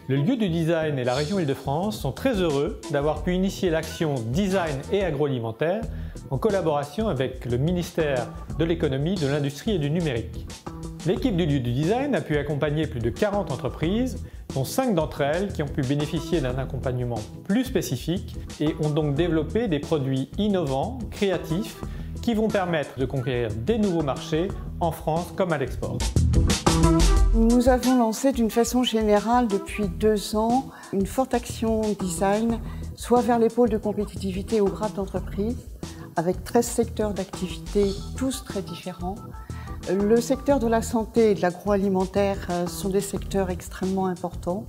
Le lieu du design et la région Île-de-France sont très heureux d'avoir pu initier l'action Design et agroalimentaire en collaboration avec le ministère de l'économie, de l'industrie et du numérique. L'équipe du lieu du design a pu accompagner plus de 40 entreprises, dont 5 d'entre elles qui ont pu bénéficier d'un accompagnement plus spécifique et ont donc développé des produits innovants, créatifs, qui vont permettre de conquérir des nouveaux marchés en France comme à l'export. Nous avons lancé d'une façon générale depuis 2 ans une forte action design, soit vers les pôles de compétitivité ou grade d'entreprise, avec 13 secteurs d'activité, tous très différents. Le secteur de la santé et de l'agroalimentaire sont des secteurs extrêmement importants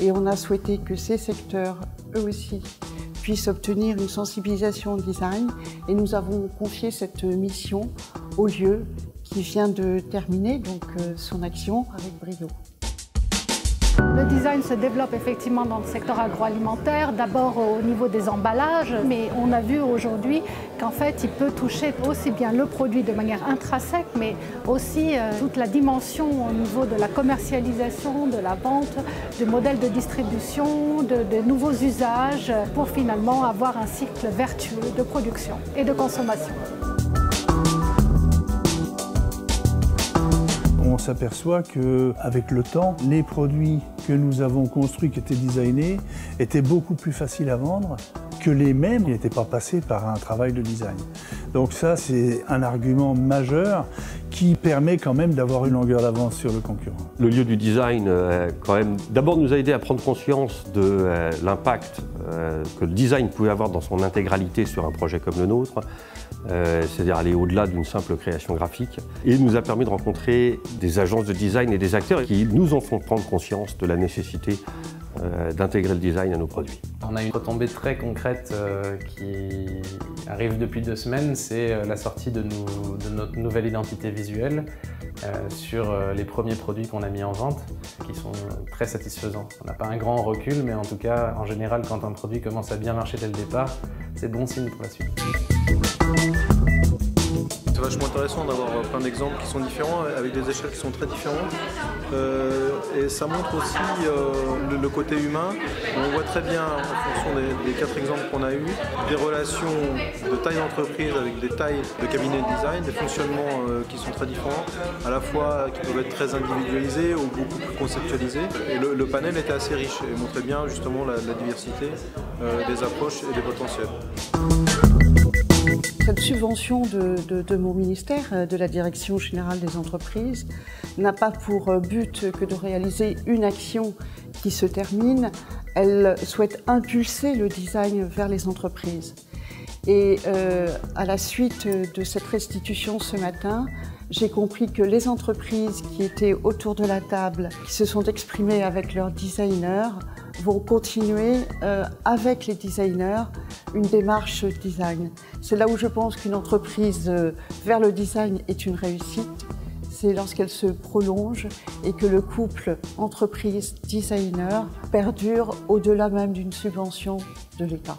et on a souhaité que ces secteurs, eux aussi, puissent obtenir une sensibilisation au design et nous avons confié cette mission au lieu qui vient de terminer donc, son action avec brio. Le design se développe effectivement dans le secteur agroalimentaire, d'abord au niveau des emballages, mais on a vu aujourd'hui qu'en fait il peut toucher aussi bien le produit de manière intrinsèque, mais aussi toute la dimension au niveau de la commercialisation, de la vente, du modèle de distribution, de nouveaux usages, pour finalement avoir un cycle vertueux de production et de consommation. On s'aperçoit qu'avec le temps, les produits que nous avons construits, qui étaient designés, étaient beaucoup plus faciles à vendre que les mêmes qui n'étaient pas passés par un travail de design. Donc ça, c'est un argument majeur qui permet quand même d'avoir une longueur d'avance sur le concurrent. Le lieu du design, quand même, d'abord nous a aidé à prendre conscience de l'impact que le design pouvait avoir dans son intégralité sur un projet comme le nôtre, c'est-à-dire aller au-delà d'une simple création graphique. Et il nous a permis de rencontrer des agences de design et des acteurs qui nous en font prendre conscience de la nécessité d'intégrer le design à nos produits. On a une retombée très concrète qui arrive depuis 2 semaines, c'est la sortie de notre nouvelle identité visuelle sur les premiers produits qu'on a mis en vente, qui sont très satisfaisants. On n'a pas un grand recul, mais en tout cas, en général, quand un produit commence à bien marcher dès le départ, c'est bon signe pour la suite. C'est vachement intéressant d'avoir plein d'exemples qui sont différents, avec des échelles qui sont très différentes. Et ça montre aussi le côté humain. On voit très bien, en fonction des 4 exemples qu'on a eus, des relations de taille d'entreprise avec des tailles de cabinet de design, des fonctionnements qui sont très différents, à la fois qui peuvent être très individualisés ou beaucoup plus conceptualisés. Et le panel était assez riche et montrait bien justement la diversité des approches et des potentiels. Cette subvention de mon ministère, de la Direction générale des entreprises, n'a pas pour but que de réaliser une action qui se termine. Elle souhaite impulser le design vers les entreprises. Et à la suite de cette restitution ce matin, j'ai compris que les entreprises qui étaient autour de la table, qui se sont exprimées avec leurs designers, vont continuer avec les designers une démarche design. C'est là où je pense qu'une entreprise vers le design est une réussite. C'est lorsqu'elle se prolonge et que le couple entreprise-designer perdure au-delà même d'une subvention de l'État.